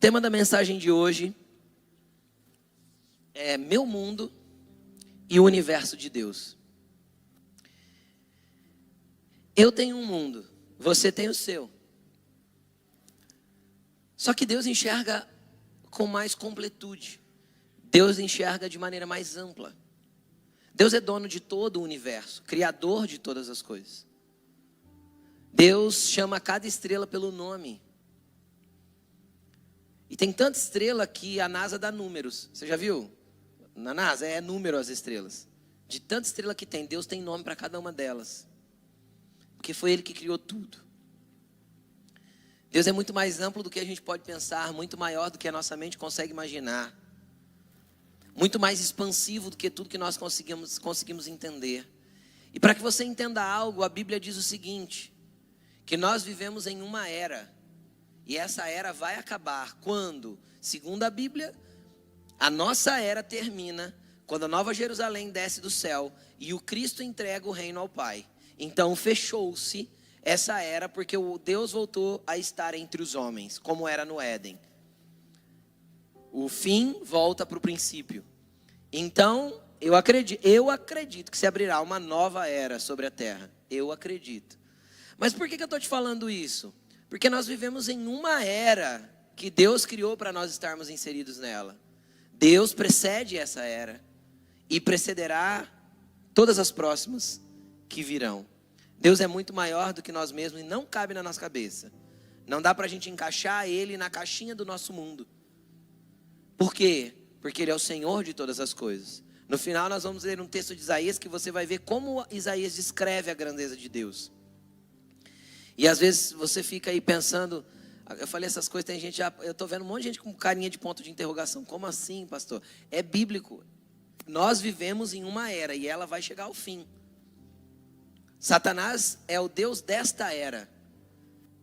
tema da mensagem de hoje é meu mundo e o universo de Deus. Eu tenho um mundo, você tem o seu. Só que Deus enxerga com mais completude. Deus enxerga de maneira mais ampla. Deus é dono de todo o universo, criador de todas as coisas. Deus chama cada estrela pelo nome. E tem tanta estrela que a NASA dá números. Você já viu? Na NASA é número as estrelas. De tanta estrela que tem, Deus tem nome para cada uma delas. Porque foi Ele que criou tudo. Deus é muito mais amplo do que a gente pode pensar, muito maior do que a nossa mente consegue imaginar. Muito mais expansivo do que tudo que nós conseguimos entender. E para que você entenda algo, a Bíblia diz o seguinte, que nós vivemos em uma era. E essa era vai acabar quando, segundo a Bíblia, a nossa era termina quando a Nova Jerusalém desce do céu e o Cristo entrega o reino ao Pai. Então fechou-se essa era porque o Deus voltou a estar entre os homens, como era no Éden. O fim volta para o princípio. Então eu acredito que se abrirá uma nova era sobre a terra. Eu acredito. Mas por que eu estou te falando isso? Porque nós vivemos em uma era que Deus criou para nós estarmos inseridos nela. Deus precede essa era e precederá todas as próximas que virão. Deus é muito maior do que nós mesmos e não cabe na nossa cabeça. Não dá para a gente encaixar Ele na caixinha do nosso mundo. Por quê? Porque Ele é o Senhor de todas as coisas. No final nós vamos ler um texto de Isaías que você vai ver como Isaías descreve a grandeza de Deus. E às vezes você fica aí pensando, eu falei essas coisas, tem gente já, eu estou vendo um monte de gente com carinha de ponto de interrogação. Como assim, pastor? É bíblico. Nós vivemos em uma era e ela vai chegar ao fim. Satanás é o Deus desta era.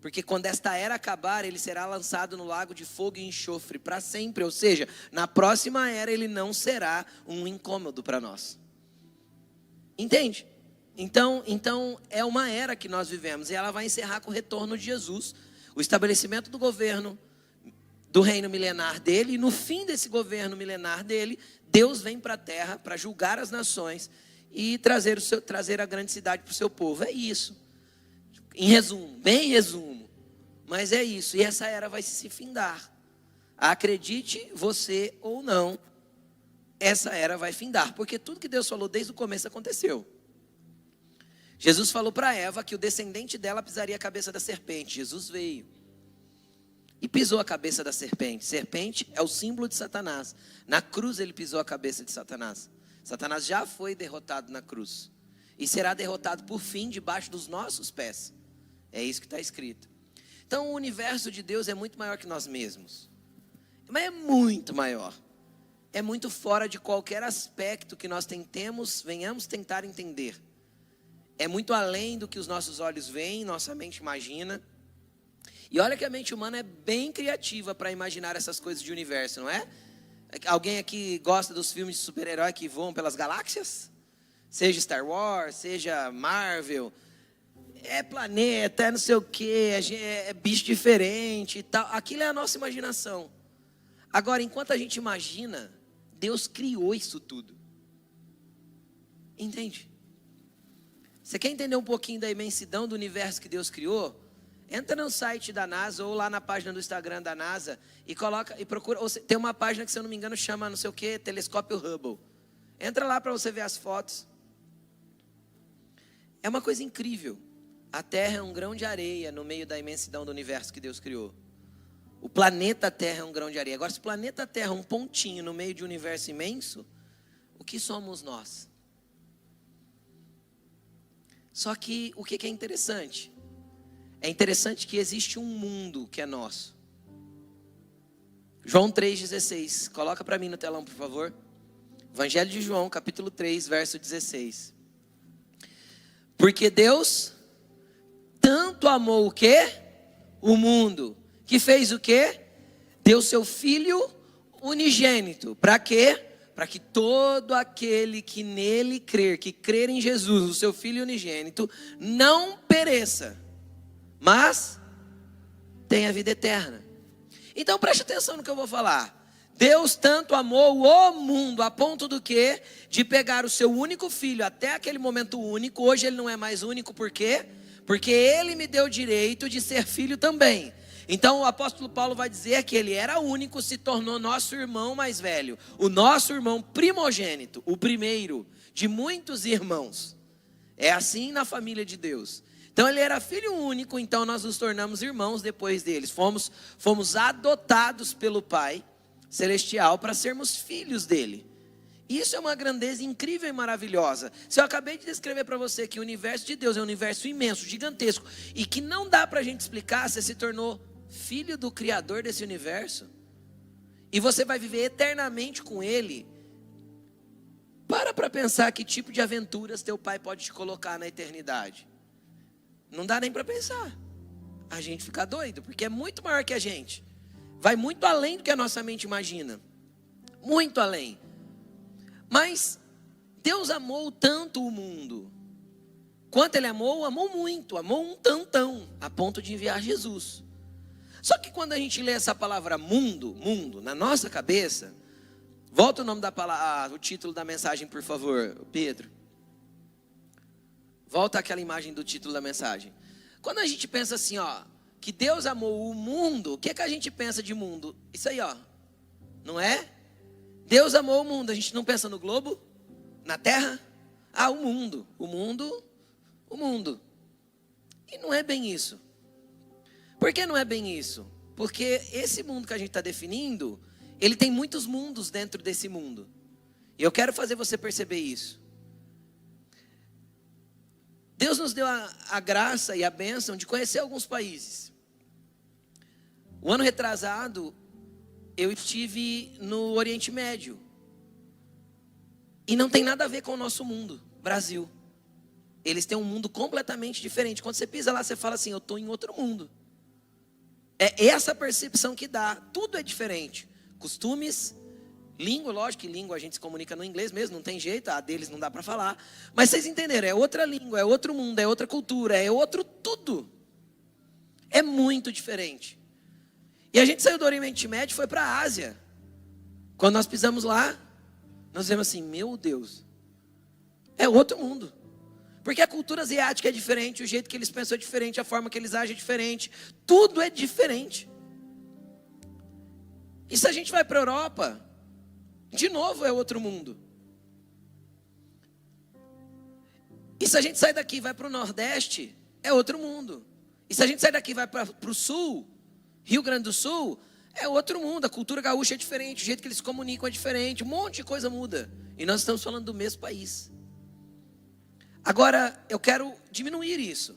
Porque quando esta era acabar, ele será lançado no lago de fogo e enxofre para sempre. Ou seja, na próxima era ele não será um incômodo para nós. Entende? Então é uma era que nós vivemos e ela vai encerrar com o retorno de Jesus, o estabelecimento do governo, do reino milenar dele, e no fim desse governo milenar dele, Deus vem para a terra para julgar as nações e trazer a grande cidade para o seu povo. É isso, em resumo, bem resumo, mas é isso, e essa era vai se findar, acredite você ou não, essa era vai findar, porque tudo que Deus falou desde o começo aconteceu. Jesus falou para Eva que o descendente dela pisaria a cabeça da serpente. Jesus veio e pisou a cabeça da serpente. Serpente é o símbolo de Satanás. Na cruz ele pisou a cabeça de Satanás. Satanás já foi derrotado na cruz e será derrotado por fim debaixo dos nossos pés. É isso que está escrito. Então o universo de Deus é muito maior que nós mesmos. Mas é muito maior. É muito fora de qualquer aspecto que nós venhamos tentar entender. É muito além do que os nossos olhos veem, nossa mente imagina. E olha que a mente humana é bem criativa para imaginar essas coisas de universo, não é? Alguém aqui gosta dos filmes de super-herói que voam pelas galáxias? Seja Star Wars, seja Marvel. É planeta, é não sei o quê, é bicho diferente e tal. Aquilo é a nossa imaginação. Agora, enquanto a gente imagina, Deus criou isso tudo. Entende? Você quer entender um pouquinho da imensidão do universo que Deus criou? Entra no site da NASA ou lá na página do Instagram da NASA e coloca e procura. Tem uma página que, se eu não me engano, chama não sei o que, Telescópio Hubble. Entra lá para você ver as fotos. É uma coisa incrível. A Terra é um grão de areia no meio da imensidão do universo que Deus criou. O planeta Terra é um grão de areia. Agora, se o planeta Terra é um pontinho no meio de um universo imenso, o que somos nós? Só que o que é interessante? É interessante que existe um mundo que é nosso. João 3,16. Coloca para mim no telão, por favor. Evangelho de João, capítulo 3, verso 16. Porque Deus tanto amou o quê? O mundo. Que fez o quê? Deu seu Filho unigênito. Para quê? Para que todo aquele que nele crer, que crer em Jesus, o seu Filho unigênito, não pereça, mas tenha vida eterna. Então preste atenção no que eu vou falar. Deus tanto amou o mundo, a ponto do quê? De pegar o seu único filho, até aquele momento único. Hoje ele não é mais único, por quê? Porque ele me deu o direito de ser filho também. Então o apóstolo Paulo vai dizer que ele era único, se tornou nosso irmão mais velho, o nosso irmão primogênito, o primeiro de muitos irmãos. É assim na família de Deus. Então ele era filho único, então nós nos tornamos irmãos depois deles. Fomos adotados pelo Pai Celestial para sermos filhos dele. Isso é uma grandeza incrível e maravilhosa. Se eu acabei de descrever para você que o universo de Deus é um universo imenso, gigantesco, e que não dá para a gente explicar, você se tornou filho do Criador desse universo, e você vai viver eternamente com ele. Para pensar que tipo de aventuras teu pai pode te colocar na eternidade. Não dá nem para pensar. A gente fica doido, porque é muito maior que a gente. Vai muito além do que a nossa mente imagina. Muito além. Mas Deus amou tanto o mundo. Quanto ele amou muito. Amou um tantão, a ponto de enviar Jesus. Só que quando a gente lê essa palavra mundo, na nossa cabeça, volta o nome da palavra, o título da mensagem, por favor, Pedro. Volta aquela imagem do título da mensagem. Quando a gente pensa assim, que Deus amou o mundo, o que é que a gente pensa de mundo? Isso aí, não é? Deus amou o mundo, a gente não pensa no globo? Na terra? O mundo. E não é bem isso. Por que não é bem isso? Porque esse mundo que a gente está definindo, ele tem muitos mundos dentro desse mundo. E eu quero fazer você perceber isso. Deus nos deu a graça e a bênção de conhecer alguns países. O ano retrasado, eu estive no Oriente Médio. E não tem nada a ver com o nosso mundo, Brasil. Eles têm um mundo completamente diferente. Quando você pisa lá, você fala assim, eu estou em outro mundo. É essa percepção que dá. Tudo é diferente. Costumes, língua, lógico que língua a gente se comunica no inglês mesmo, não tem jeito, a deles não dá para falar. Mas vocês entenderam, é outra língua, é outro mundo, é outra cultura, é outro tudo. É muito diferente. E a gente saiu do Oriente Médio e foi para a Ásia. Quando nós pisamos lá, nós vemos assim, meu Deus, é outro mundo. Porque a cultura asiática é diferente, o jeito que eles pensam é diferente, a forma que eles agem é diferente. Tudo é diferente. E se a gente vai para a Europa, de novo é outro mundo. E se a gente sai daqui e vai para o Nordeste, é outro mundo. E se a gente sai daqui e vai para o Sul, Rio Grande do Sul, é outro mundo. A cultura gaúcha é diferente, o jeito que eles se comunicam é diferente, um monte de coisa muda. E nós estamos falando do mesmo país. Agora, eu quero diminuir isso.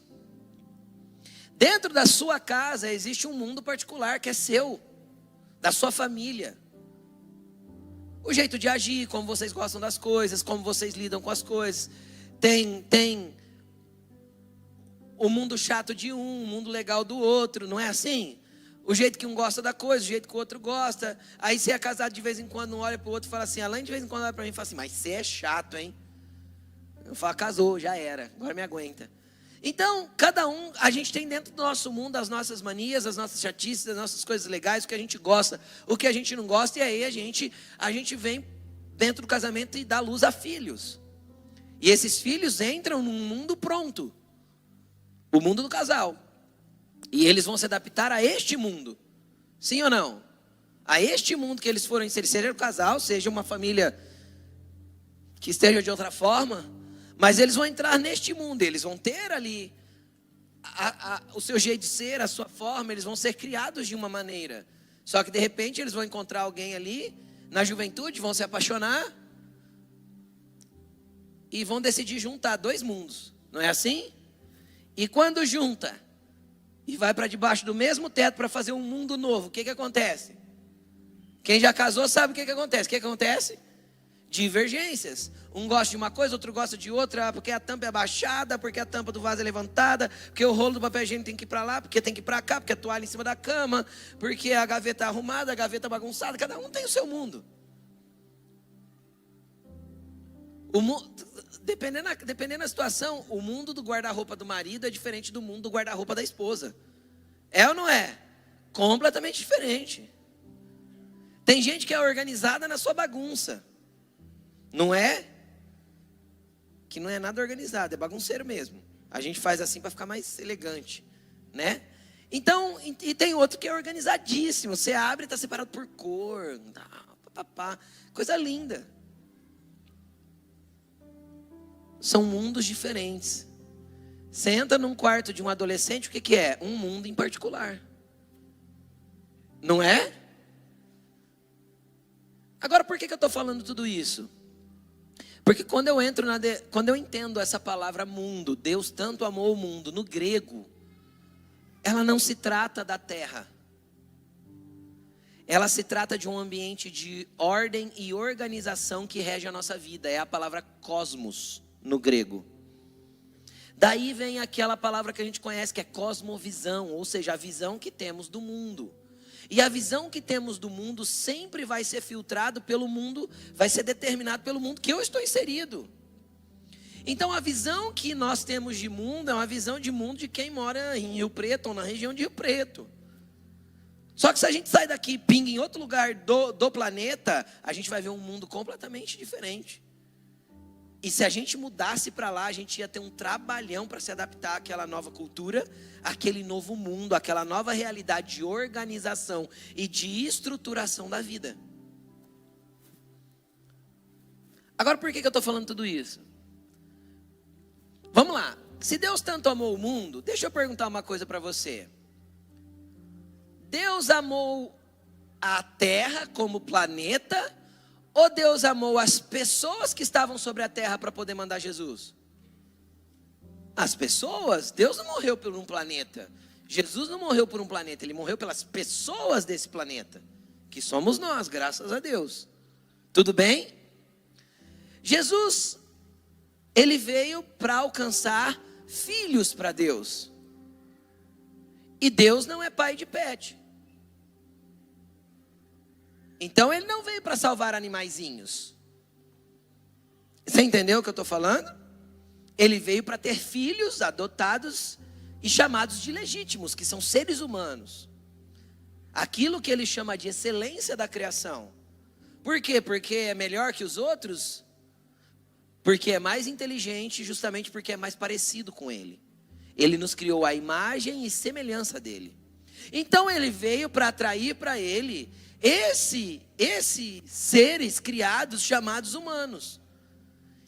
Dentro da sua casa existe um mundo particular que é seu, da sua família. O jeito de agir, como vocês gostam das coisas, como vocês lidam com as coisas. Tem o mundo chato de um, o mundo legal do outro, não é assim? O jeito que um gosta da coisa, o jeito que o outro gosta. Aí você é casado de vez em quando, um olha para o outro e fala assim, além de vez em quando olha para mim e fala assim, mas você é chato, hein? Eu falo, casou, já era, agora me aguenta. Então, cada um, a gente tem dentro do nosso mundo as nossas manias, as nossas chatices, as nossas coisas legais, o que a gente gosta, o que a gente não gosta. E aí a gente vem dentro do casamento e dá luz a filhos. E esses filhos entram num mundo pronto. O mundo do casal. E eles vão se adaptar a este mundo. Sim ou não? A este mundo que eles foram inserir, seja o casal, seja uma família que esteja de outra forma. Mas eles vão entrar neste mundo, eles vão ter ali o seu jeito de ser, a sua forma, eles vão ser criados de uma maneira. Só que de repente eles vão encontrar alguém ali, na juventude, vão se apaixonar e vão decidir juntar dois mundos, não é assim? E quando junta e vai para debaixo do mesmo teto para fazer um mundo novo, o que acontece? Quem já casou sabe o que acontece. O que acontece? Divergências. Um gosta de uma coisa, outro gosta de outra, porque a tampa é abaixada, porque a tampa do vaso é levantada, porque o rolo do papel higiênico tem que ir para lá, porque tem que ir para cá, porque a toalha em cima da cama, porque a gaveta arrumada, a gaveta bagunçada, cada um tem o seu mundo. Dependendo da situação, o mundo do guarda-roupa do marido é diferente do mundo do guarda-roupa da esposa. É ou não é? Completamente diferente. Tem gente que é organizada na sua bagunça. Não é? Que não é nada organizado, é bagunceiro mesmo. A gente faz assim para ficar mais elegante, né? Então, e tem outro que é organizadíssimo. Você abre e está separado por cor. Coisa linda. São mundos diferentes. Você entra num quarto de um adolescente, o que é? Um mundo em particular. Não é? Agora, por que eu estou falando tudo isso? Porque quando eu entendo essa palavra mundo, Deus tanto amou o mundo, no grego, ela não se trata da terra. Ela se trata de um ambiente de ordem e organização que rege a nossa vida. É a palavra cosmos no grego. Daí vem aquela palavra que a gente conhece que é cosmovisão, ou seja, a visão que temos do mundo. E a visão que temos do mundo sempre vai ser filtrado pelo mundo, vai ser determinado pelo mundo que eu estou inserido. Então a visão que nós temos de mundo é uma visão de mundo de quem mora em Rio Preto ou na região de Rio Preto. Só que se a gente sai daqui e pinga em outro lugar do planeta, a gente vai ver um mundo completamente diferente. E se a gente mudasse para lá, a gente ia ter um trabalhão para se adaptar àquela nova cultura, àquele novo mundo, àquela nova realidade de organização e de estruturação da vida. Agora, por que eu estou falando tudo isso? Vamos lá. Se Deus tanto amou o mundo, deixa eu perguntar uma coisa para você. Deus amou a Terra como planeta, ou Deus amou as pessoas que estavam sobre a terra para poder mandar Jesus? As pessoas. Deus não morreu por um planeta. Jesus não morreu por um planeta. Ele morreu pelas pessoas desse planeta, que somos nós, graças a Deus. Tudo bem? Jesus, ele veio para alcançar filhos para Deus. E Deus não é pai de pet. Então ele não veio para salvar animaizinhos. Você entendeu o que eu estou falando? Ele veio para ter filhos adotados e chamados de legítimos, que são seres humanos. Aquilo que ele chama de excelência da criação. Por quê? Porque é melhor que os outros? Porque é mais inteligente, justamente porque é mais parecido com ele. Ele nos criou à imagem e semelhança dele. Então ele veio para atrair para ele esses seres criados chamados humanos.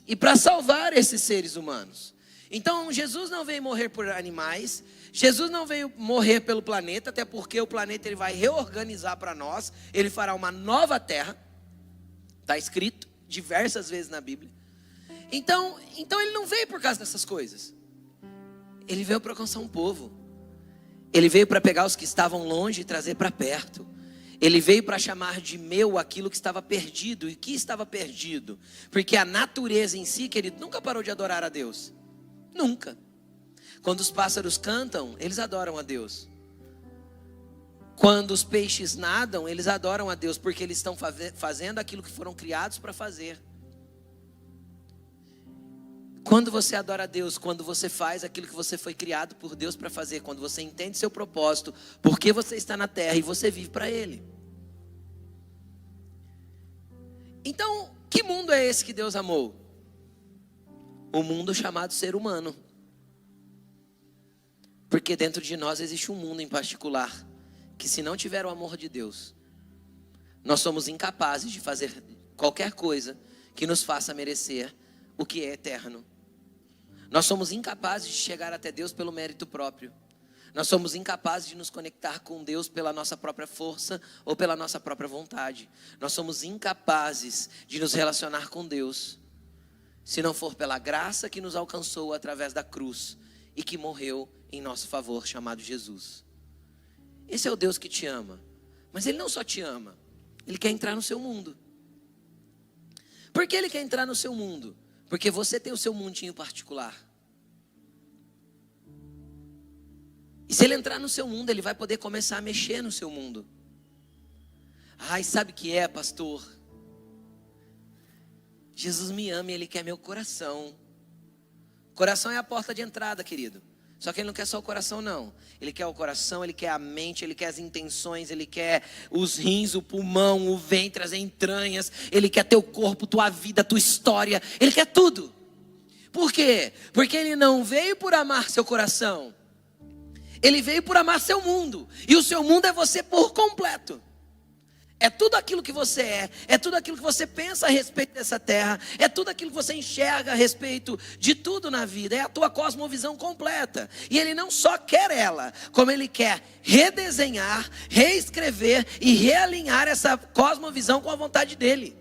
E para salvar esses seres humanos. Então Jesus não veio morrer por animais. Jesus não veio morrer pelo planeta. Até porque o planeta ele vai reorganizar para nós. Ele fará uma nova terra. Está escrito diversas vezes na Bíblia. Então ele não veio por causa dessas coisas. Ele veio para alcançar um povo. Ele veio para pegar os que estavam longe e trazer para perto. Ele veio para chamar de meu aquilo que estava perdido. E que estava perdido? Porque a natureza em si, querido, nunca parou de adorar a Deus. Nunca. Quando os pássaros cantam, eles adoram a Deus. Quando os peixes nadam, eles adoram a Deus. Porque eles estão fazendo aquilo que foram criados para fazer. Quando você adora a Deus, quando você faz aquilo que você foi criado por Deus para fazer, quando você entende seu propósito, porque você está na terra e você vive para Ele. Então, que mundo é esse que Deus amou? O mundo chamado ser humano. Porque dentro de nós existe um mundo em particular, que se não tiver o amor de Deus, nós somos incapazes de fazer qualquer coisa que nos faça merecer o que é eterno. Nós somos incapazes de chegar até Deus pelo mérito próprio. Nós somos incapazes de nos conectar com Deus pela nossa própria força ou pela nossa própria vontade. Nós somos incapazes de nos relacionar com Deus, se não for pela graça que nos alcançou através da cruz e que morreu em nosso favor, chamado Jesus. Esse é o Deus que te ama. Mas Ele não só te ama, Ele quer entrar no seu mundo. Por que Ele quer entrar no seu mundo? Porque você tem o seu mundinho particular. E se Ele entrar no seu mundo, Ele vai poder começar a mexer no seu mundo. Ai, sabe o que é, pastor? Jesus me ama e Ele quer meu coração. Coração é a porta de entrada, querido. Só que ele não quer só o coração, não. Ele quer o coração, ele quer a mente, ele quer as intenções, ele quer os rins, o pulmão, o ventre, as entranhas. Ele quer teu corpo, tua vida, tua história. Ele quer tudo. Por quê? Porque ele não veio por amar seu coração. Ele veio por amar seu mundo. E o seu mundo é você por completo. É tudo aquilo que você é tudo aquilo que você pensa a respeito dessa terra, é tudo aquilo que você enxerga a respeito de tudo na vida, é a tua cosmovisão completa. E ele não só quer ela, como ele quer redesenhar, reescrever e realinhar essa cosmovisão com a vontade dele.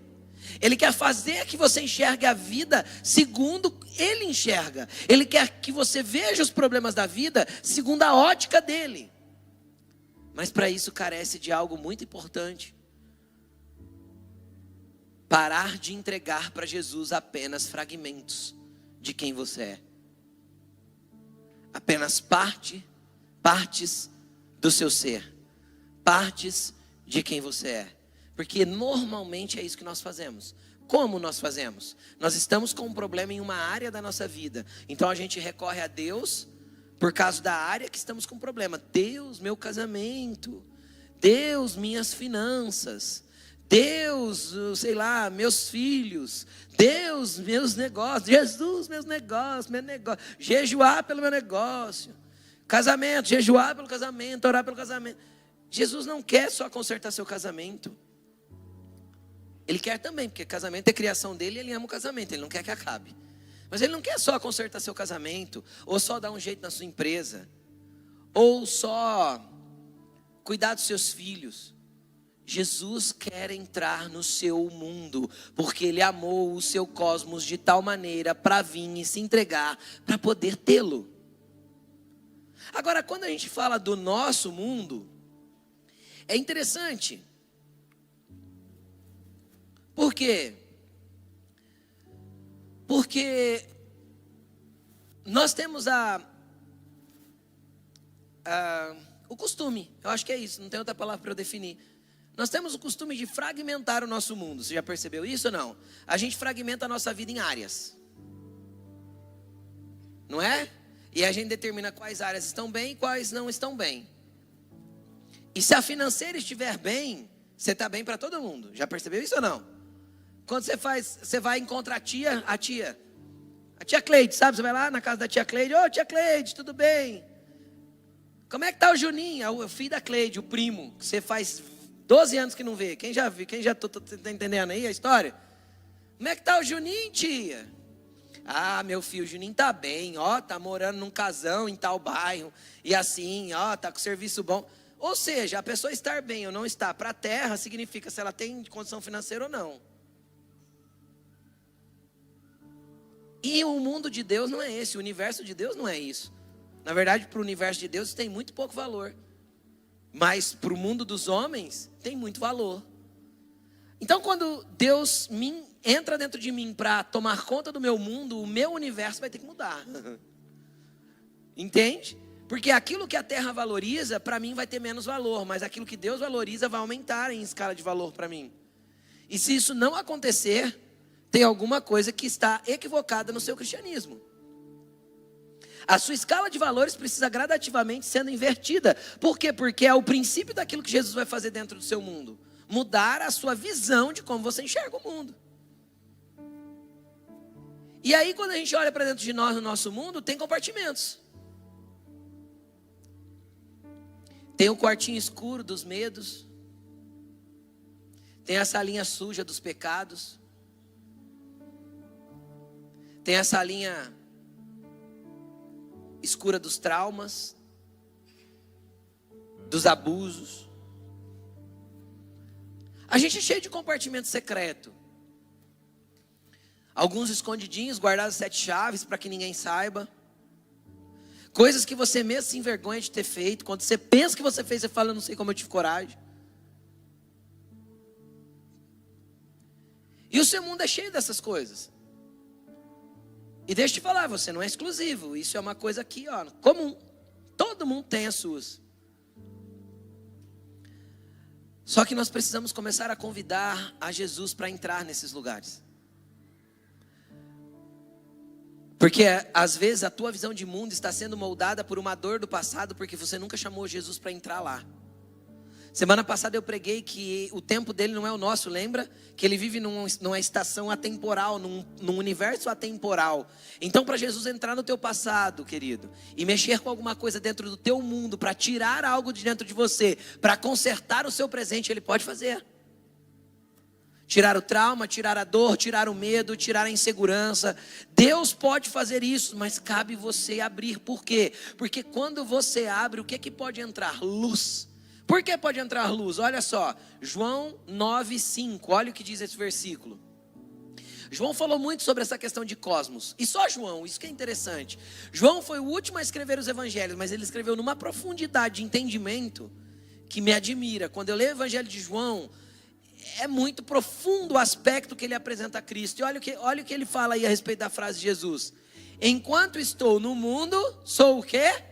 Ele quer fazer que você enxergue a vida segundo ele enxerga. Ele quer que você veja os problemas da vida segundo a ótica dele. Mas para isso carece de algo muito importante. Parar de entregar para Jesus apenas fragmentos de quem você é. Apenas partes do seu ser. Partes de quem você é. Porque normalmente é isso que nós fazemos. Como nós fazemos? Nós estamos com um problema em uma área da nossa vida. Então a gente recorre a Deus por causa da área que estamos com problema. Deus, meu casamento. Deus, minhas finanças. Deus, sei lá, meus filhos. Deus, meus negócios. Jesus, meus negócios, meu negócio. Jejuar pelo meu negócio. Casamento, jejuar pelo casamento, orar pelo casamento. Jesus não quer só consertar seu casamento. Ele quer também, porque casamento é criação dele e ele ama o casamento, ele não quer que acabe. Mas ele não quer só consertar seu casamento, ou só dar um jeito na sua empresa, ou só cuidar dos seus filhos. Jesus quer entrar no seu mundo, porque ele amou o seu cosmos de tal maneira para vir e se entregar, para poder tê-lo. Agora, quando a gente fala do nosso mundo, é interessante. Por quê? Porque nós temos o costume, eu acho que é isso, não tem outra palavra para eu definir. Nós temos o costume de fragmentar o nosso mundo. Você já percebeu isso ou não? A gente fragmenta a nossa vida em áreas. Não é? E a gente determina quais áreas estão bem e quais não estão bem. E se a financeira estiver bem, você está bem para todo mundo. Já percebeu isso ou não? Quando você vai encontrar a tia Cleide, sabe? Você vai lá na casa da tia Cleide. Ô, tia Cleide, tudo bem? Como é que tá o Juninho? O filho da Cleide, o primo, que você faz 12 anos que não vê. Quem já viu? Quem já tá entendendo aí a história? Como é que tá o Juninho, tia? Ah, meu filho, o Juninho tá bem, ó, tá morando num casão em tal bairro. E assim, ó, tá com serviço bom. Ou seja, a pessoa estar bem ou não estar para a terra significa se ela tem condição financeira ou não. E o mundo de Deus não é esse, o universo de Deus não é isso. Na verdade, para o universo de Deus tem muito pouco valor. Mas para o mundo dos homens, tem muito valor. Então, quando Deus entra dentro de mim para tomar conta do meu mundo, o meu universo vai ter que mudar. Entende? Porque aquilo que a terra valoriza, para mim vai ter menos valor. Mas aquilo que Deus valoriza vai aumentar em escala de valor para mim. E se isso não acontecer, tem alguma coisa que está equivocada no seu cristianismo. A sua escala de valores precisa gradativamente sendo invertida. Por quê? Porque é o princípio daquilo que Jesus vai fazer dentro do seu mundo. Mudar a sua visão de como você enxerga o mundo. E aí quando a gente olha para dentro de nós, no nosso mundo, tem compartimentos. Tem o quartinho escuro dos medos. Tem a salinha suja dos pecados. Tem a salinha escura dos traumas, dos abusos. A gente é cheio de compartimento secreto. Alguns escondidinhos, guardados 7 chaves para que ninguém saiba. Coisas que você mesmo se envergonha de ter feito. Quando você pensa que você fez, você fala, eu não sei como eu tive coragem. E o seu mundo é cheio dessas coisas. E deixa eu te falar, você não é exclusivo. Isso é uma coisa aqui, ó, comum. Todo mundo tem as suas. Só que nós precisamos começar a convidar a Jesus para entrar nesses lugares. Porque às vezes a tua visão de mundo está sendo moldada por uma dor do passado, porque você nunca chamou Jesus para entrar lá. Semana passada eu preguei que o tempo dele não é o nosso, lembra? Que ele vive numa estação atemporal, num universo atemporal. Então, para Jesus entrar no teu passado, querido, e mexer com alguma coisa dentro do teu mundo, para tirar algo de dentro de você, para consertar o seu presente, ele pode fazer. Tirar o trauma, tirar a dor, tirar o medo, tirar a insegurança. Deus pode fazer isso, mas cabe você abrir. Por quê? Porque quando você abre, o que é que pode entrar? Luz. Por que pode entrar luz? Olha só, João 9:5, olha o que diz esse versículo. João falou muito sobre essa questão de cosmos, e só João, isso que é interessante. João foi o último a escrever os evangelhos, mas ele escreveu numa profundidade de entendimento que me admira. Quando eu leio o evangelho de João, é muito profundo o aspecto que ele apresenta a Cristo. E olha o que ele fala aí a respeito da frase de Jesus: enquanto estou no mundo, sou o quê?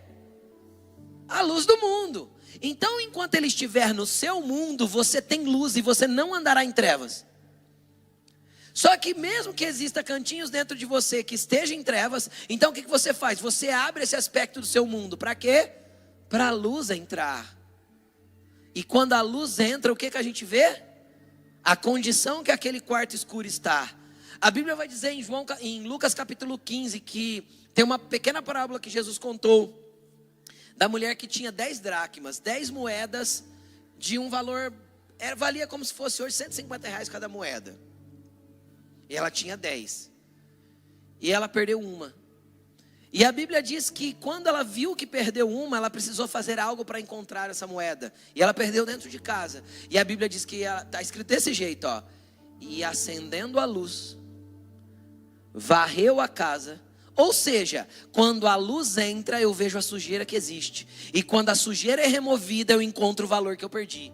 A luz do mundo. Então, enquanto ele estiver no seu mundo, você tem luz e você não andará em trevas. Só que mesmo que exista cantinhos dentro de você que esteja em trevas, então o que você faz? Você abre esse aspecto do seu mundo. Para quê? Para a luz entrar. E quando a luz entra, o que a gente vê? A condição que aquele quarto escuro está. A Bíblia vai dizer em Lucas capítulo 15, que tem uma pequena parábola que Jesus contou, da mulher que tinha 10 dracmas, 10 moedas de um valor, valia como se fosse hoje R$150 cada moeda. E ela tinha 10. E ela perdeu uma. E a Bíblia diz que quando ela viu que perdeu uma, ela precisou fazer algo para encontrar essa moeda. E ela perdeu dentro de casa. E a Bíblia diz que está escrito desse jeito, ó. E acendendo a luz, varreu a casa. Ou seja, quando a luz entra, eu vejo a sujeira que existe. E quando a sujeira é removida, eu encontro o valor que eu perdi.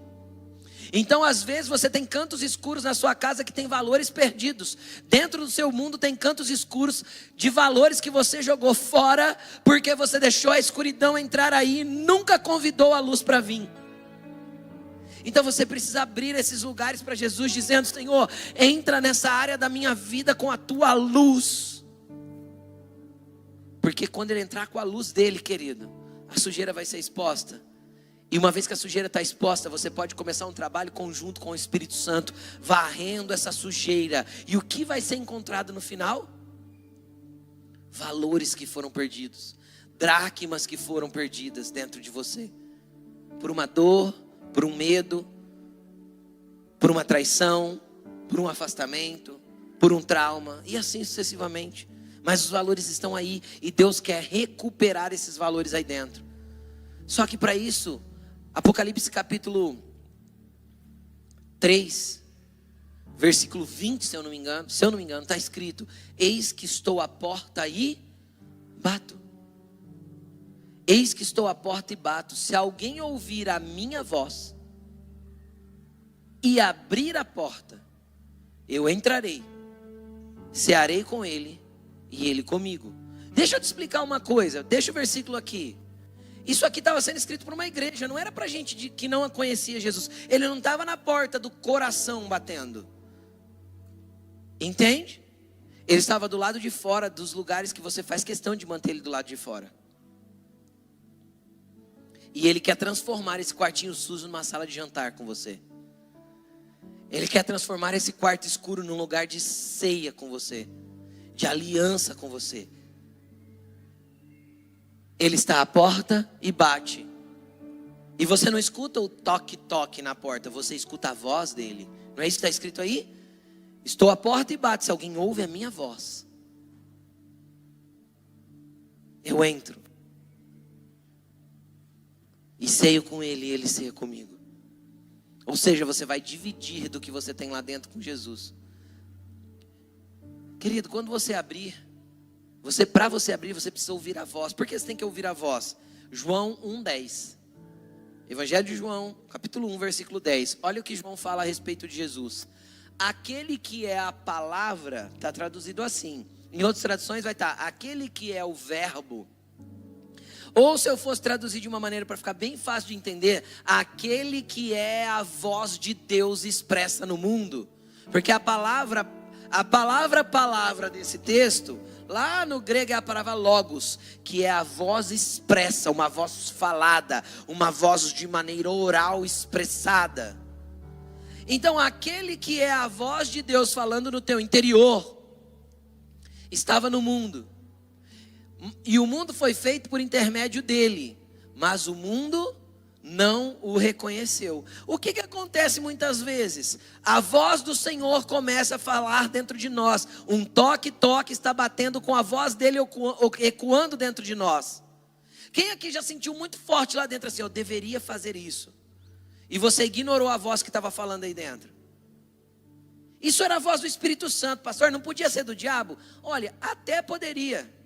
Então, às vezes, você tem cantos escuros na sua casa que tem valores perdidos. Dentro do seu mundo tem cantos escuros de valores que você jogou fora, porque você deixou a escuridão entrar aí e nunca convidou a luz para vir. Então você precisa abrir esses lugares para Jesus, dizendo: Senhor, entra nessa área da minha vida com a tua luz. Porque quando ele entrar com a luz dele, querido, a sujeira vai ser exposta. E uma vez que a sujeira está exposta, você pode começar um trabalho conjunto com o Espírito Santo, varrendo essa sujeira. E o que vai ser encontrado no final? Valores que foram perdidos, dracmas que foram perdidas dentro de você. Por uma dor, por um medo, por uma traição, por um afastamento, por um trauma, e assim sucessivamente. Mas os valores estão aí e Deus quer recuperar esses valores aí dentro. Só que para isso, Apocalipse capítulo 3, versículo 20, se eu não me engano, está escrito: eis que estou à porta e bato. Eis que estou à porta e bato. Se alguém ouvir a minha voz e abrir a porta, eu entrarei, cearei com ele e ele comigo. Deixa eu te explicar uma coisa, deixa o versículo aqui. Isso aqui estava sendo escrito para uma igreja, não era para gente que não conhecia Jesus. Ele não estava na porta do coração batendo. Entende? Ele estava do lado de fora dos lugares que você faz questão de manter ele do lado de fora. E ele quer transformar esse quartinho sujo numa sala de jantar com você. Ele quer transformar esse quarto escuro num lugar de ceia com você, de aliança com você. Ele está à porta e bate. E você não escuta o toque-toque na porta, você escuta a voz dele. Não é isso que está escrito aí? Estou à porta e bato, se alguém ouve a minha voz, eu entro. E ceio com ele e ele ceia comigo. Ou seja, você vai dividir do que você tem lá dentro com Jesus. Querido, quando você abrir, para você abrir, você precisa ouvir a voz. Por que você tem que ouvir a voz? João 1:10. Evangelho de João, capítulo 1, versículo 10. Olha o que João fala a respeito de Jesus. Aquele que é a palavra, está traduzido assim. Em outras traduções vai estar: aquele que é o verbo. Ou se eu fosse traduzir de uma maneira para ficar bem fácil de entender, aquele que é a voz de Deus expressa no mundo. Porque a palavra desse texto, Lá no grego é a palavra logos, que é a voz expressa, uma voz falada, uma voz de maneira oral expressada. Então aquele que é a voz de Deus falando no teu interior, estava no mundo. E o mundo foi feito por intermédio dele, mas o mundo não o reconheceu. O que acontece muitas vezes? A voz do Senhor começa a falar dentro de nós. Um toque está batendo com a voz dele ecoando dentro de nós. Quem aqui já sentiu muito forte lá dentro assim, eu deveria fazer isso? E você ignorou a voz que estava falando aí dentro. Isso era a voz do Espírito Santo. Pastor, não podia ser do diabo? Olha, até poderia.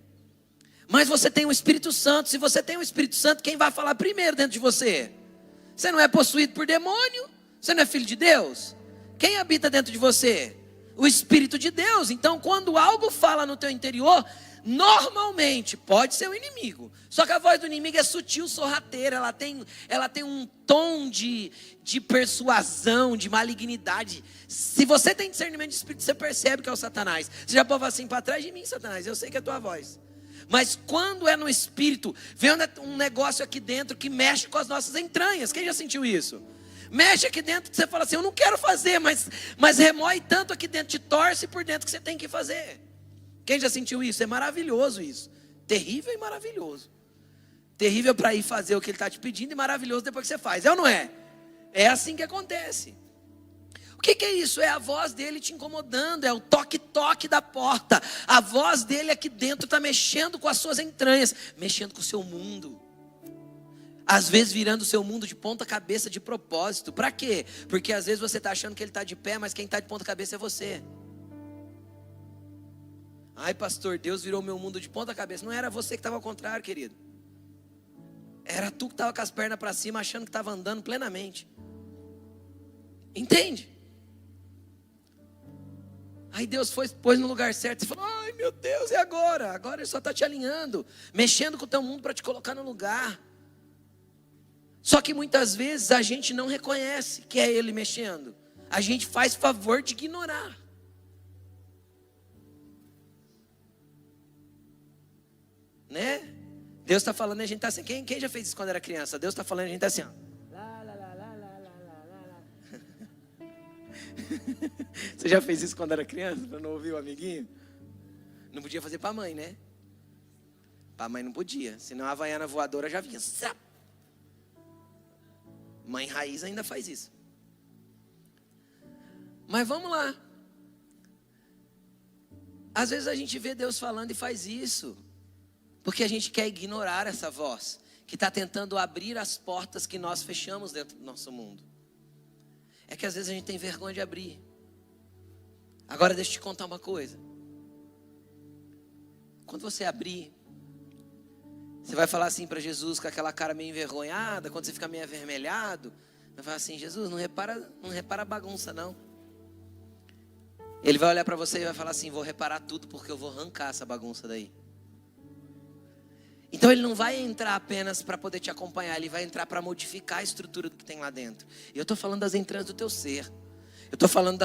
Mas você tem o Espírito Santo. Se você tem o Espírito Santo, quem vai falar primeiro dentro de você? Você não é possuído por demônio? Você não é filho de Deus? Quem habita dentro de você? O Espírito de Deus. Então quando algo fala no teu interior, normalmente pode ser o inimigo. Só que a voz do inimigo é sutil, sorrateira. Ela tem um tom de persuasão, de malignidade. Se você tem discernimento de espírito, você percebe que é o Satanás. Você já pode falar assim, para trás de mim, Satanás, eu sei que é a tua voz. Mas quando é no espírito, vem um negócio aqui dentro que mexe com as nossas entranhas. Quem já sentiu isso? Mexe aqui dentro que você fala assim, eu não quero fazer, mas remói tanto aqui dentro, te torce por dentro que você tem que fazer. Quem já sentiu isso? É maravilhoso isso. Terrível e maravilhoso. Terrível para ir fazer o que ele está te pedindo e maravilhoso depois que você faz. É ou não é? É assim que acontece. O que é isso? É a voz dele te incomodando, é o toque-toque da porta. A voz dele aqui dentro está mexendo com as suas entranhas, mexendo com o seu mundo. Às vezes virando o seu mundo de ponta cabeça de propósito. Para quê? Porque às vezes você está achando que ele está de pé, mas quem está de ponta cabeça é você. Ai pastor, Deus virou meu mundo de ponta cabeça. Não era você que estava ao contrário, querido. Era tu que estava com as pernas para cima, achando que estava andando plenamente. Entende? Aí Deus pôs no lugar certo e falou, ai meu Deus, e agora? Agora ele só está te alinhando, mexendo com o teu mundo para te colocar no lugar. Só que muitas vezes a gente não reconhece que é ele mexendo. A gente faz favor de ignorar. Né? Deus está falando e a gente está assim, quem já fez isso quando era criança? Deus está falando e a gente está assim, ó. Você já fez isso quando era criança? Para não ouvir o amiguinho? Não podia fazer para a mãe, né? Para a mãe não podia. Senão a havaiana voadora já vinha. Mãe raiz ainda faz isso. Mas vamos lá. Às vezes a gente vê Deus falando e faz isso. Porque a gente quer ignorar essa voz. Que está tentando abrir as portas que nós fechamos dentro do nosso mundo. É que às vezes a gente tem vergonha de abrir. Agora deixa eu te contar uma coisa. Quando você abrir, você vai falar assim para Jesus com aquela cara meio envergonhada. Quando você fica meio avermelhado, vai falar assim, Jesus, não repara a bagunça não. Ele vai olhar para você e vai falar assim, vou reparar tudo porque eu vou arrancar essa bagunça daí. Então ele não vai entrar apenas para poder te acompanhar, ele vai entrar para modificar a estrutura do que tem lá dentro. E eu estou falando das entranhas do teu ser. Eu estou falando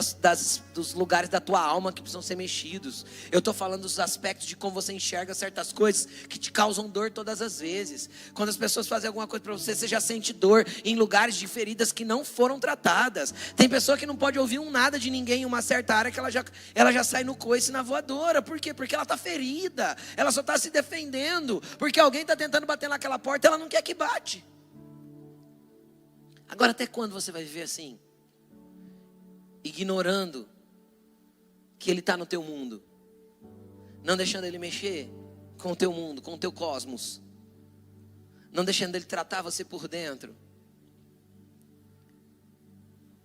dos lugares da tua alma que precisam ser mexidos. Eu estou falando dos aspectos de como você enxerga certas coisas que te causam dor todas as vezes. Quando as pessoas fazem alguma coisa para você, você já sente dor em lugares de feridas que não foram tratadas. Tem pessoa que não pode ouvir um nada de ninguém em uma certa área que ela já sai no coice na voadora. Por quê? Porque ela está ferida. Ela só está se defendendo. Porque alguém está tentando bater naquela porta e ela não quer que bate. Agora até quando você vai viver assim? Ignorando que ele está no teu mundo, não deixando ele mexer com o teu mundo, com o teu cosmos, não deixando ele tratar você por dentro.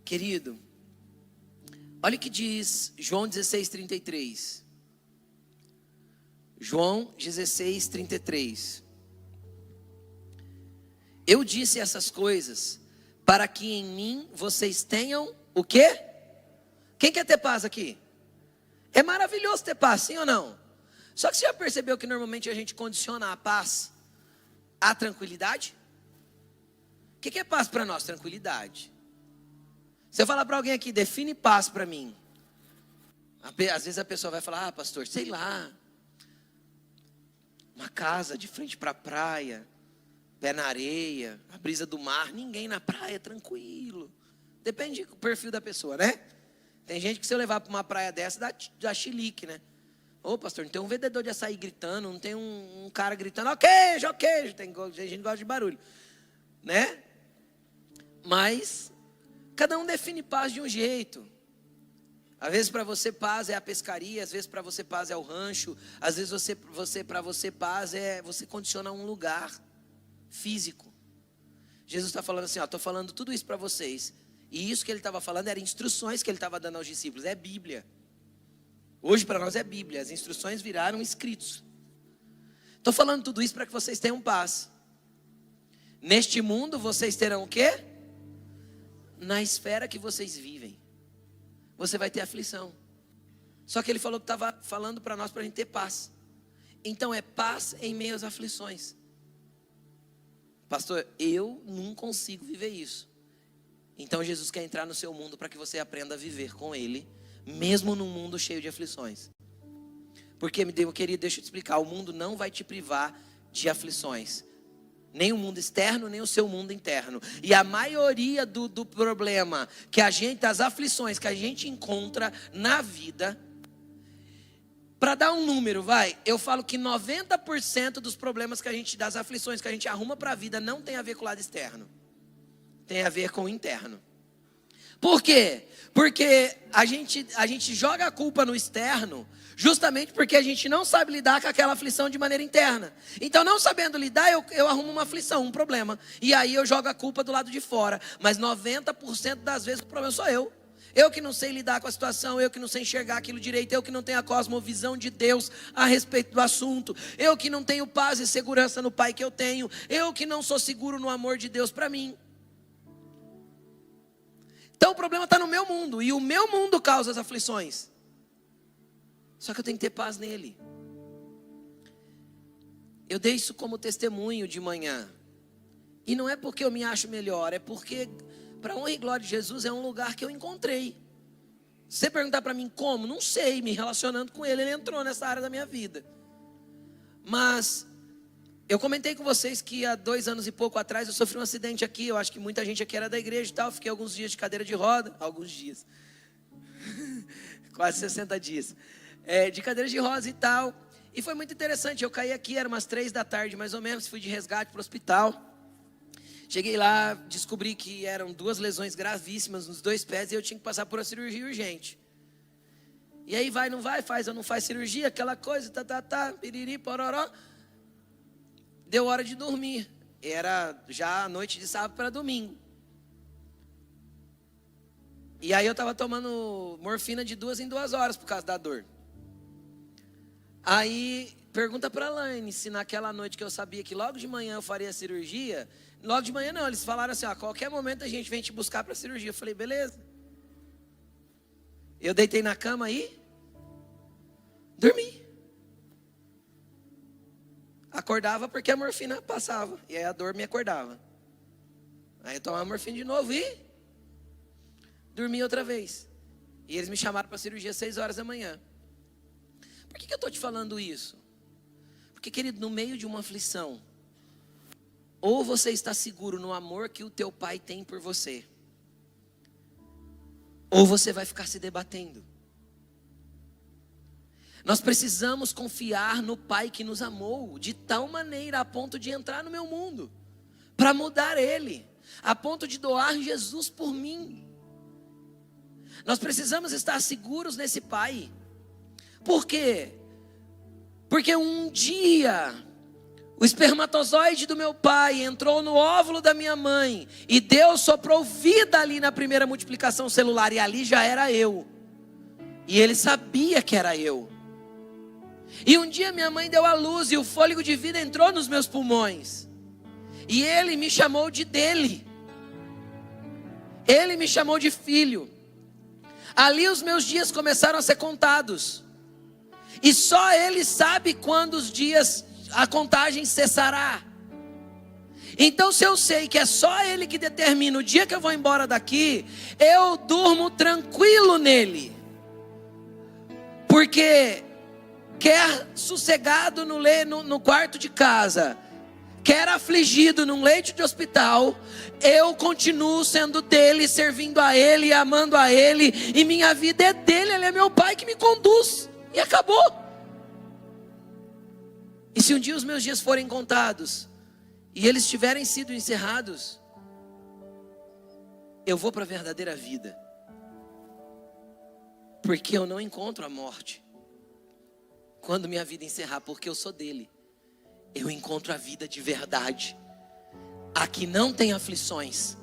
Querido, olha o que diz João 16:33. João 16:33. Eu disse essas coisas para que em mim vocês tenham o quê? Quem quer ter paz aqui? É maravilhoso ter paz, sim ou não? Só que você já percebeu que normalmente a gente condiciona a paz à tranquilidade? O que é paz para nós? Tranquilidade. Se eu falar para alguém aqui, define paz para mim. Às vezes a pessoa vai falar, pastor, sei lá. uma casa de frente para a praia, pé na areia, a brisa do mar, ninguém na praia, tranquilo. Depende do perfil da pessoa, né? Tem gente que se eu levar para uma praia dessa, dá chilique, né? Ô pastor, não tem um vendedor de açaí gritando, não tem um cara gritando, ó queijo, ó queijo. Tem gente que gosta de barulho, né? Mas cada um define paz de um jeito. Às vezes para você paz é a pescaria, às vezes para você paz é o rancho, às vezes para você paz é você condicionar um lugar físico. Jesus está falando assim, ó, estou falando tudo isso para vocês. E isso que ele estava falando eram instruções que ele estava dando aos discípulos, é Bíblia. Hoje para nós é Bíblia, as instruções viraram escritos. Estou falando tudo isso para que vocês tenham paz. Neste mundo vocês terão o quê? Na esfera que vocês vivem, você vai ter aflição. Só que ele falou que estava falando para nós para a gente ter paz. Então é paz em meio às aflições. Pastor, eu não consigo viver isso. Então Jesus quer entrar no seu mundo para que você aprenda a viver com Ele, mesmo num mundo cheio de aflições. Porque, meu querido, deixa eu te explicar, o mundo não vai te privar de aflições. Nem o mundo externo, nem o seu mundo interno. E a maioria do problema das aflições que a gente encontra na vida, para dar um número, eu falo que 90% dos problemas das aflições que a gente arruma para a vida não tem a ver com o lado externo. Tem a ver com o interno. Por quê? Porque a gente joga a culpa no externo, justamente porque a gente não sabe lidar com aquela aflição de maneira interna. Então, não sabendo lidar, eu arrumo uma aflição, um problema. E aí eu jogo a culpa do lado de fora. Mas 90% das vezes o problema sou eu. Eu que não sei lidar com a situação, eu que não sei enxergar aquilo direito, eu que não tenho a cosmovisão de Deus a respeito do assunto, eu que não tenho paz e segurança no Pai que eu tenho, eu que não sou seguro no amor de Deus para mim. Então o problema está no meu mundo, e o meu mundo causa as aflições. Só que eu tenho que ter paz nele. Eu dei isso como testemunho de manhã. E não é porque eu me acho melhor, é porque, para a honra e glória de Jesus, é um lugar que eu encontrei. Se você perguntar para mim como, não sei, me relacionando com ele entrou nessa área da minha vida. Mas eu comentei com vocês que há 2 anos e pouco atrás eu sofri um acidente aqui. Eu acho que muita gente aqui era da igreja e tal. Fiquei alguns dias de cadeira de roda. Alguns dias. Quase 60 dias. De cadeira de roda e tal. E foi muito interessante. Eu caí aqui, era umas 3 da tarde mais ou menos. Fui de resgate para o hospital. Cheguei lá, descobri que eram 2 lesões gravíssimas nos 2 pés. E eu tinha que passar por uma cirurgia urgente. E aí vai, não vai, faz ou não faz cirurgia. Aquela coisa, piriri, pororó. Deu hora de dormir. Era já a noite de sábado para domingo. E aí eu estava tomando morfina de 2 em 2 horas por causa da dor. Aí pergunta para a Laine se naquela noite que eu sabia que logo de manhã eu faria a cirurgia. Logo de manhã não, eles falaram assim, a qualquer momento a gente vem te buscar para a cirurgia. Eu falei, beleza. Eu deitei na cama e dormi. Acordava porque a morfina passava. E aí a dor me acordava. Aí eu tomava morfina de novo e dormi outra vez. E eles me chamaram para a cirurgia às 6 horas da manhã. Por que eu estou te falando isso? Porque, querido, no meio de uma aflição, ou você está seguro no amor que o teu pai tem por você, ou você vai ficar se debatendo. Nós precisamos confiar no Pai que nos amou de tal maneira a ponto de entrar no meu mundo, para mudar ele, a ponto de doar Jesus por mim. Nós precisamos estar seguros nesse Pai. Por quê? Porque um dia o espermatozoide do meu pai entrou no óvulo da minha mãe e Deus soprou vida ali na primeira multiplicação celular, e ali já era eu. E ele sabia que era eu. E um dia minha mãe deu à luz e o fôlego de vida entrou nos meus pulmões. E ele me chamou de dele. Ele me chamou de filho. Ali os meus dias começaram a ser contados. E só ele sabe quando os dias, a contagem cessará. Então, se eu sei que é só ele que determina o dia que eu vou embora daqui, eu durmo tranquilo nele. Porque quer sossegado no quarto de casa, quer afligido num leito de hospital, eu continuo sendo dele, servindo a ele, amando a ele, e minha vida é dele, ele é meu pai que me conduz, e acabou. E se um dia os meus dias forem contados, e eles tiverem sido encerrados, eu vou para a verdadeira vida, porque eu não encontro a morte quando minha vida encerrar, porque eu sou dele. Eu encontro a vida de verdade. Aqui não tem aflições.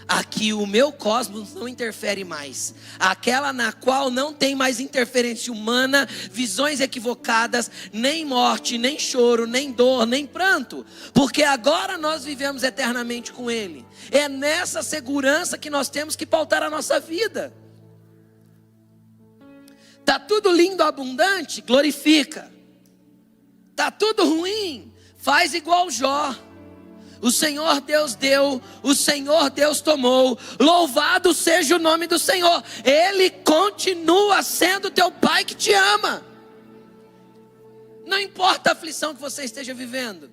Aqui o meu cosmos não interfere mais. Aquela na qual não tem mais interferência humana, visões equivocadas, nem morte, nem choro, nem dor, nem pranto. Porque agora nós vivemos eternamente com Ele. É nessa segurança que nós temos que pautar a nossa vida. Tá tudo lindo, abundante? Glorifica. Tá tudo ruim? Faz igual Jó. O Senhor Deus deu, o Senhor Deus tomou. Louvado seja o nome do Senhor. Ele continua sendo teu pai que te ama. Não importa a aflição que você esteja vivendo.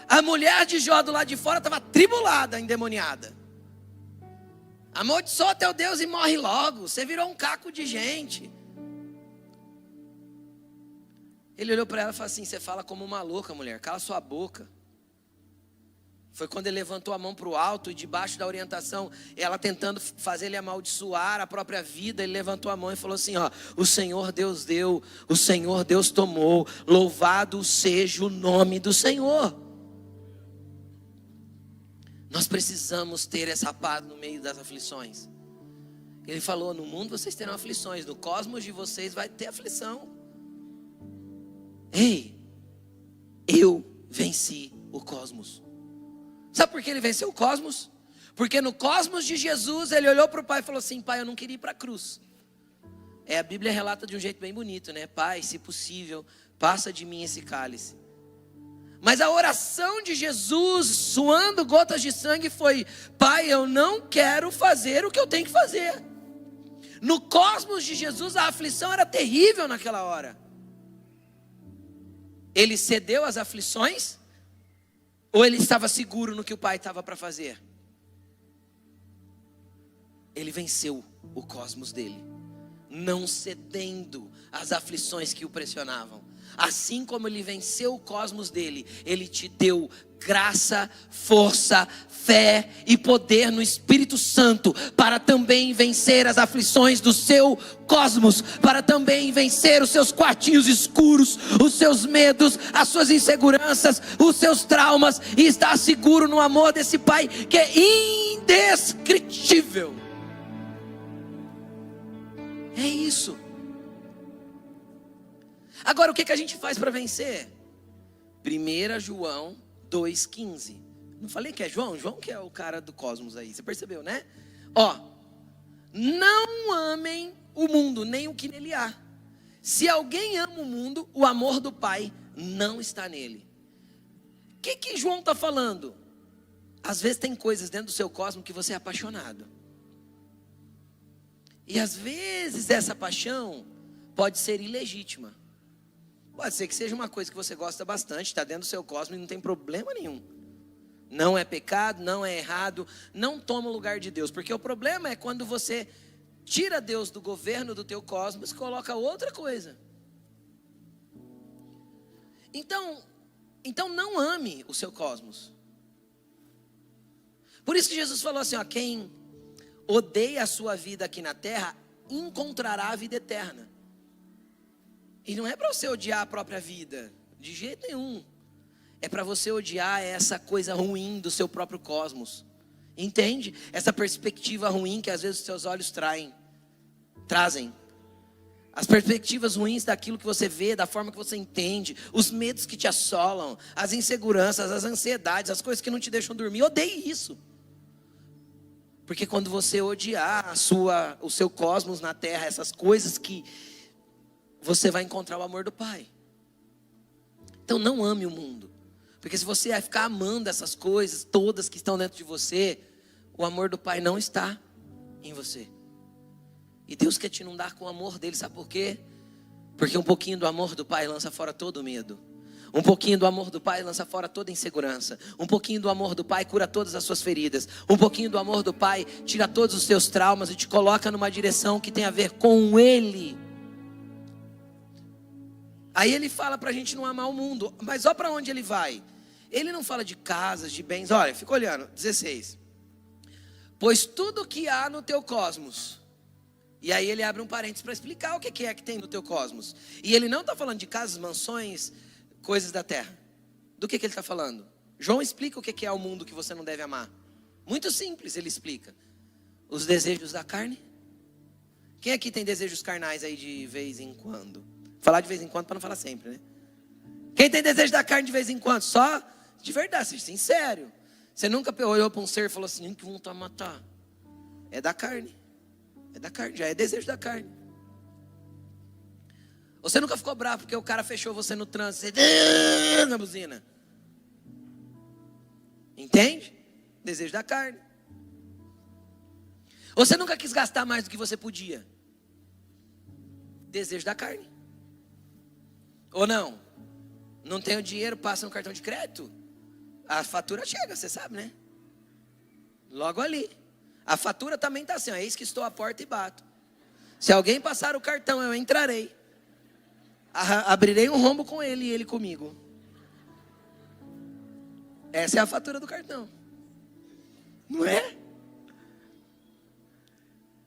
A mulher de Jó do lado de fora estava tribulada, endemoniada. Amaldiçoa teu Deus e morre logo. Você virou um caco de gente. Ele olhou para ela e falou assim: você fala como uma louca, mulher, cala sua boca. Foi quando ele levantou a mão para o alto e debaixo da orientação, ela tentando fazer ele amaldiçoar a própria vida, ele levantou a mão e falou assim: ó, o Senhor Deus deu, o Senhor Deus tomou, louvado seja o nome do Senhor. Nós precisamos ter essa paz no meio das aflições. Ele falou: no mundo vocês terão aflições, no cosmos de vocês vai ter aflição. Ei, eu venci o cosmos. Sabe por que ele venceu o cosmos? Porque no cosmos de Jesus, ele olhou para o Pai e falou assim: Pai, eu não queria ir para a cruz. A Bíblia relata de um jeito bem bonito, né? Pai, se possível, passa de mim esse cálice. Mas a oração de Jesus, suando gotas de sangue, foi: Pai, eu não quero fazer o que eu tenho que fazer. No cosmos de Jesus, a aflição era terrível naquela hora. Ele cedeu às aflições? Ou ele estava seguro no que o Pai estava para fazer? Ele venceu o cosmos dele, não cedendo às aflições que o pressionavam. Assim como ele venceu o cosmos dele, ele te deu graça, força, fé e poder no Espírito Santo para também vencer as aflições do seu cosmos, para também vencer os seus quartinhos escuros, os seus medos, as suas inseguranças, os seus traumas, e estar seguro no amor desse Pai que é indescritível. É isso. Agora, o que a gente faz para vencer? 1 João 2,15. Não falei que é João? João que é o cara do cosmos aí. Você percebeu, né? Ó, não amem o mundo, nem o que nele há. Se alguém ama o mundo, o amor do Pai não está nele. O que João está falando? Às vezes tem coisas dentro do seu cosmos que você é apaixonado. E às vezes essa paixão pode ser ilegítima. Pode ser que seja uma coisa que você gosta bastante, está dentro do seu cosmos e não tem problema nenhum. Não é pecado, não é errado, não toma o lugar de Deus. Porque o problema é quando você tira Deus do governo do teu cosmos e coloca outra coisa. Então não ame o seu cosmos. Por isso que Jesus falou assim, ó, quem odeia a sua vida aqui na terra, encontrará a vida eterna. E não é para você odiar a própria vida, de jeito nenhum. É para você odiar essa coisa ruim do seu próprio cosmos. Entende? Essa perspectiva ruim que às vezes os seus olhos trazem. As perspectivas ruins daquilo que você vê, da forma que você entende. Os medos que te assolam, as inseguranças, as ansiedades, as coisas que não te deixam dormir. Odeie isso. Porque quando você odiar o seu cosmos na terra, essas coisas que você vai encontrar o amor do Pai. Então não ame o mundo. Porque se você vai ficar amando essas coisas todas que estão dentro de você, o amor do Pai não está em você. E Deus quer te inundar com o amor dele, sabe por quê? Porque um pouquinho do amor do Pai lança fora todo o medo. Um pouquinho do amor do Pai lança fora toda insegurança. Um pouquinho do amor do Pai cura todas as suas feridas. Um pouquinho do amor do Pai tira todos os seus traumas e te coloca numa direção que tem a ver com Ele. Aí ele fala pra gente não amar o mundo. Mas olha para onde ele vai. Ele não fala de casas, de bens. Olha, fica olhando, 16. Pois tudo que há no teu cosmos. E aí ele abre um parênteses para explicar o que é que tem no teu cosmos. E ele não está falando de casas, mansões, coisas da terra. Do que ele está falando? João explica o que é o mundo que você não deve amar. Muito simples, ele explica. Os desejos da carne. Quem aqui tem desejos carnais aí de vez em quando? Falar de vez em quando para não falar sempre, né? Quem tem desejo da carne de vez em quando? Só de verdade, seja sincero. Você nunca olhou para um ser e falou assim, que vontade de matar. É da carne. É da carne, já é desejo da carne. Você nunca ficou bravo porque o cara fechou você no trânsito, você na buzina. Entende? Desejo da carne. Você nunca quis gastar mais do que você podia. Desejo da carne. Ou não? Não tenho dinheiro, passa no cartão de crédito. A fatura chega, você sabe, né? Logo ali. A fatura também está assim, ó, eis que estou à porta e bato. Se alguém passar o cartão, eu entrarei. Abrirei um rombo com ele e ele comigo. Essa é a fatura do cartão. Não é?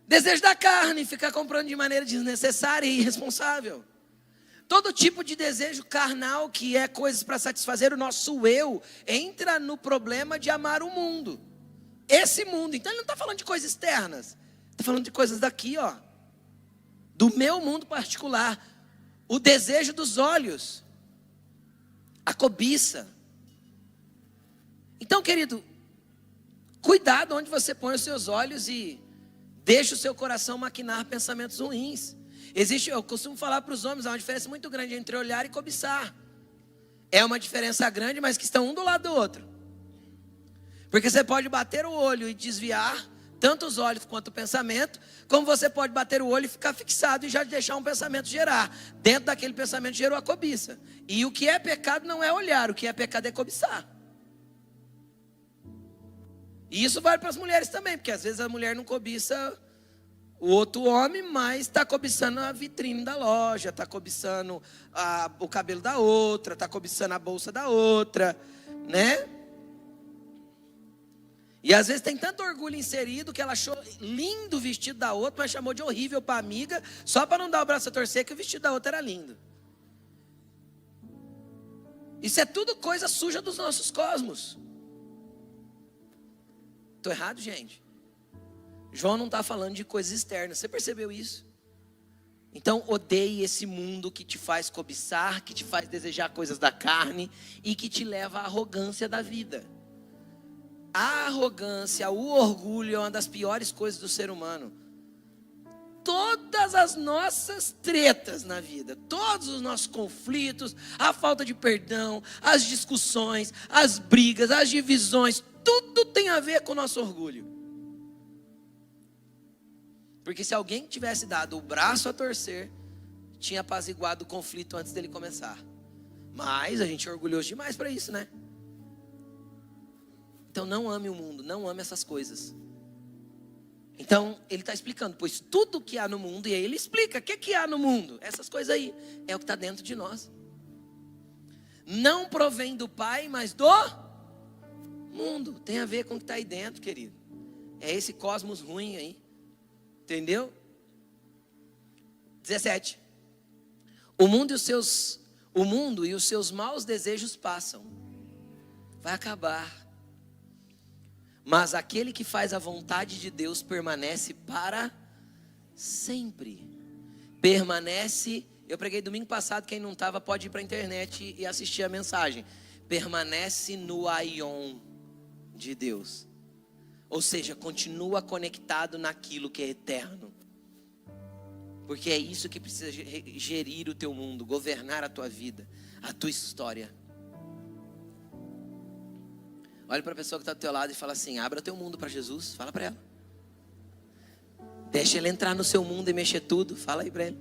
Desejo da carne, ficar comprando de maneira desnecessária e irresponsável. Todo tipo de desejo carnal, que é coisas para satisfazer o nosso eu, entra no problema de amar o mundo. Esse mundo, então ele não está falando de coisas externas. Está falando de coisas daqui, ó. Do meu mundo particular. O desejo dos olhos. A cobiça. Então, querido, cuidado onde você põe os seus olhos e deixa o seu coração maquinar pensamentos ruins. Eu costumo falar para os homens, há uma diferença muito grande entre olhar e cobiçar. É uma diferença grande, mas que estão um do lado do outro. Porque você pode bater o olho e desviar tanto os olhos quanto o pensamento, como você pode bater o olho e ficar fixado e já deixar um pensamento gerar. Dentro daquele pensamento gerou a cobiça. E o que é pecado não é olhar, o que é pecado é cobiçar. E isso vale para as mulheres também, porque às vezes a mulher não cobiça o outro homem, mas está cobiçando a vitrine da loja, está cobiçando o cabelo da outra, está cobiçando a bolsa da outra, né? E às vezes tem tanto orgulho inserido que ela achou lindo o vestido da outra, mas chamou de horrível para a amiga, só para não dar o braço a torcer que o vestido da outra era lindo. Isso é tudo coisa suja dos nossos cosmos. Estou errado, gente? João não está falando de coisas externas, você percebeu isso? Então odeie esse mundo que te faz cobiçar, que te faz desejar coisas da carne e que te leva à arrogância da vida. A arrogância, o orgulho é uma das piores coisas do ser humano. Todas as nossas tretas na vida, todos os nossos conflitos, a falta de perdão, as discussões, as brigas, as divisões, tudo tem a ver com o nosso orgulho. Porque se alguém tivesse dado o braço a torcer, tinha apaziguado o conflito antes dele começar. Mas a gente é orgulhoso demais para isso, né? Então não ame o mundo, não ame essas coisas. Então ele está explicando, pois tudo que há no mundo, e aí ele explica, o que há no mundo? Essas coisas aí, é o que está dentro de nós. Não provém do Pai, mas do mundo. Tem a ver com o que está aí dentro, querido. É esse cosmos ruim aí. Entendeu? 17. O mundo e os seus maus desejos passam. Vai acabar. Mas aquele que faz a vontade de Deus permanece para sempre. Permanece. Eu preguei domingo passado, quem não estava pode ir para a internet e assistir a mensagem. Permanece no aion de Deus. Ou seja, continua conectado naquilo que é eterno. Porque é isso que precisa gerir o teu mundo, governar a tua vida, a tua história. Olha para a pessoa que está do teu lado e fala assim, abra teu mundo para Jesus, fala para ela. Deixa ele entrar no seu mundo e mexer tudo, fala aí para ele.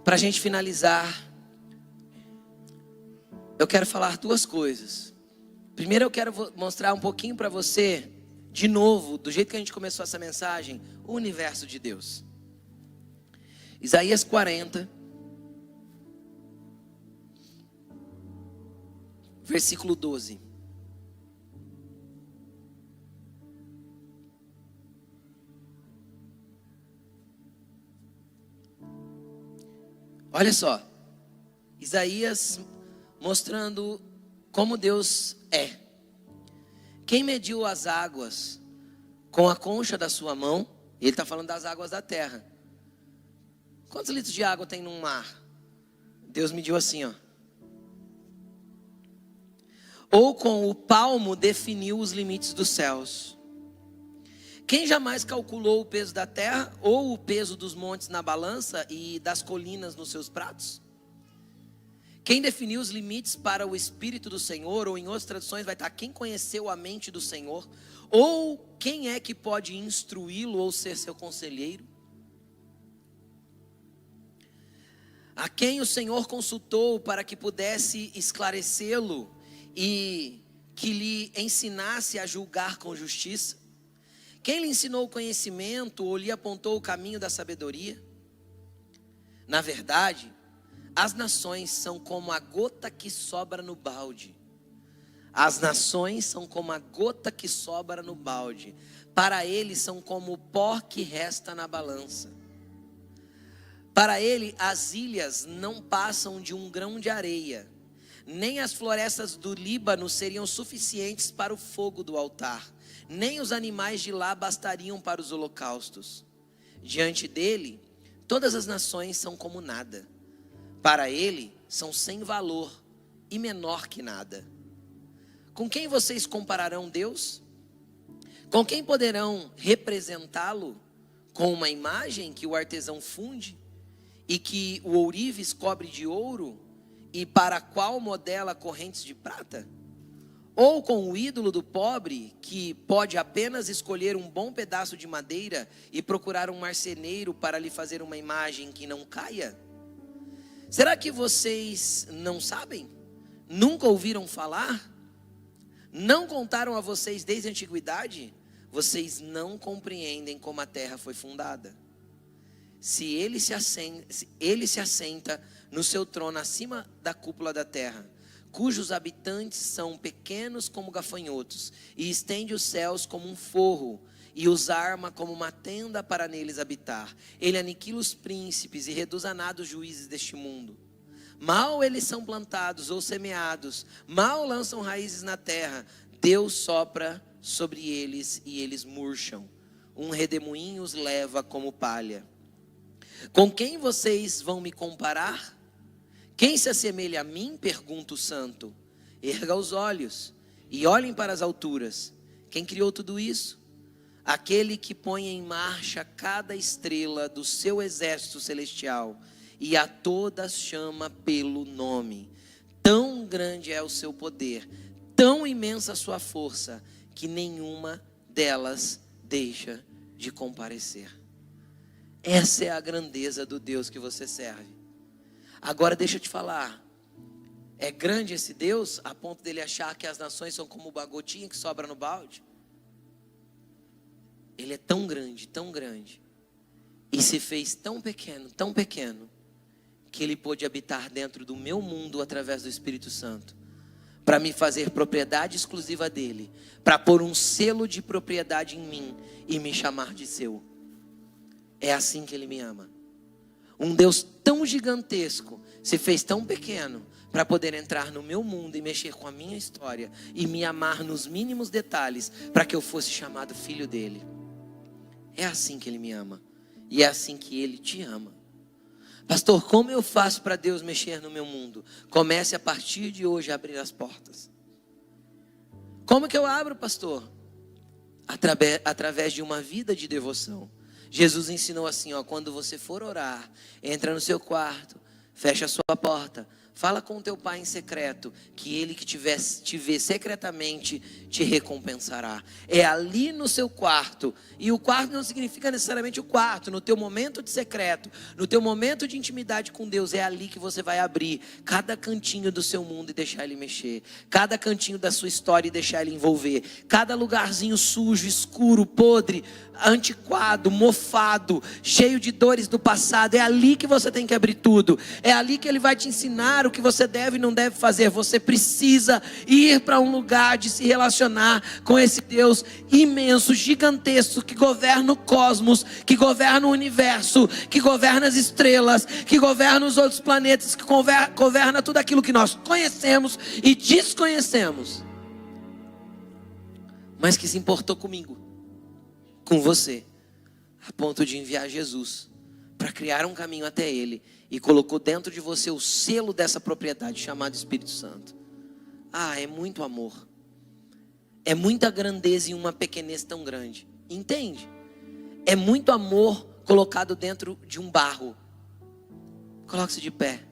Para a gente finalizar, eu quero falar duas coisas. Primeiro eu quero mostrar um pouquinho para você, de novo, do jeito que a gente começou essa mensagem, o universo de Deus. Isaías 40, versículo 12. Olha só, Isaías mostrando como Deus é. Quem mediu as águas com a concha da sua mão? Ele está falando das águas da terra. Quantos litros de água tem num mar? Deus mediu assim, ó. Ou com o palmo definiu os limites dos céus. Quem jamais calculou o peso da terra ou o peso dos montes na balança e das colinas nos seus pratos? Quem definiu os limites para o Espírito do Senhor, ou em outras traduções vai estar quem conheceu a mente do Senhor, ou quem é que pode instruí-lo ou ser seu conselheiro? A quem o Senhor consultou para que pudesse esclarecê-lo e que lhe ensinasse a julgar com justiça? Quem lhe ensinou o conhecimento ou lhe apontou o caminho da sabedoria? Na verdade, as nações são como a gota que sobra no balde. As nações são como a gota que sobra no balde. Para ele são como o pó que resta na balança. Para ele as ilhas não passam de um grão de areia. Nem as florestas do Líbano seriam suficientes para o fogo do altar. Nem os animais de lá bastariam para os holocaustos. Diante dele, todas as nações são como nada. Para ele, são sem valor e menor que nada. Com quem vocês compararão Deus? Com quem poderão representá-lo? Com uma imagem que o artesão funde e que o ourives cobre de ouro e para a qual modela correntes de prata? Ou com o ídolo do pobre, que pode apenas escolher um bom pedaço de madeira e procurar um marceneiro para lhe fazer uma imagem que não caia? Será que vocês não sabem? Nunca ouviram falar? Não contaram a vocês desde a antiguidade? Vocês não compreendem como a terra foi fundada. Se ele se assenta no seu trono acima da cúpula da terra, cujos habitantes são pequenos como gafanhotos, e estende os céus como um forro, e os arma como uma tenda para neles habitar. Ele aniquila os príncipes e reduz a nada os juízes deste mundo. Mal eles são plantados ou semeados, mal lançam raízes na terra, Deus sopra sobre eles e eles murcham. Um redemoinho os leva como palha. Com quem vocês vão me comparar? Quem se assemelha a mim? Pergunta o santo. Erga os olhos e olhem para as alturas. Quem criou tudo isso? Aquele que põe em marcha cada estrela do seu exército celestial e a todas chama pelo nome. Tão grande é o seu poder, tão imensa a sua força, que nenhuma delas deixa de comparecer. Essa é a grandeza do Deus que você serve. Agora deixa eu te falar, é grande esse Deus a ponto dele achar que as nações são como uma gotinha que sobra no balde? Ele é tão grande, e se fez tão pequeno, que ele pôde habitar dentro do meu mundo através do Espírito Santo, para me fazer propriedade exclusiva dele, para pôr um selo de propriedade em mim e me chamar de seu. É assim que ele me ama. Um Deus tão gigantesco se fez tão pequeno para poder entrar no meu mundo e mexer com a minha história e me amar nos mínimos detalhes para que eu fosse chamado filho dele. É assim que ele me ama e é assim que ele te ama. Pastor, como eu faço para Deus mexer no meu mundo? Comece a partir de hoje a abrir as portas. Como que eu abro, pastor? Através de uma vida de devoção. Jesus ensinou assim, quando você for orar, entra no seu quarto, fecha a sua porta, Fala com o teu pai em secreto, que ele que te vê secretamente te recompensará. É ali no seu quarto, e o quarto não significa necessariamente o quarto, no teu momento de secreto, no teu momento de intimidade com Deus, é ali que você vai abrir cada cantinho do seu mundo e deixar ele mexer, cada cantinho da sua história e deixar ele envolver, cada lugarzinho sujo, escuro, podre, antiquado, mofado, cheio de dores do passado. É ali que você tem que abrir tudo, é ali que ele vai te ensinar o que você deve e não deve fazer. Você precisa ir para um lugar de se relacionar com esse Deus imenso, gigantesco, que governa o cosmos, que governa o universo, que governa as estrelas, que governa os outros planetas, que governa tudo aquilo que nós conhecemos e desconhecemos, mas que se importou comigo, com você, a ponto de enviar Jesus para criar um caminho até Ele, e colocou dentro de você o selo dessa propriedade chamado Espírito Santo. É muito amor, é muita grandeza em uma pequenez tão grande, entende? É muito amor colocado dentro de um barro. Coloque-se de pé.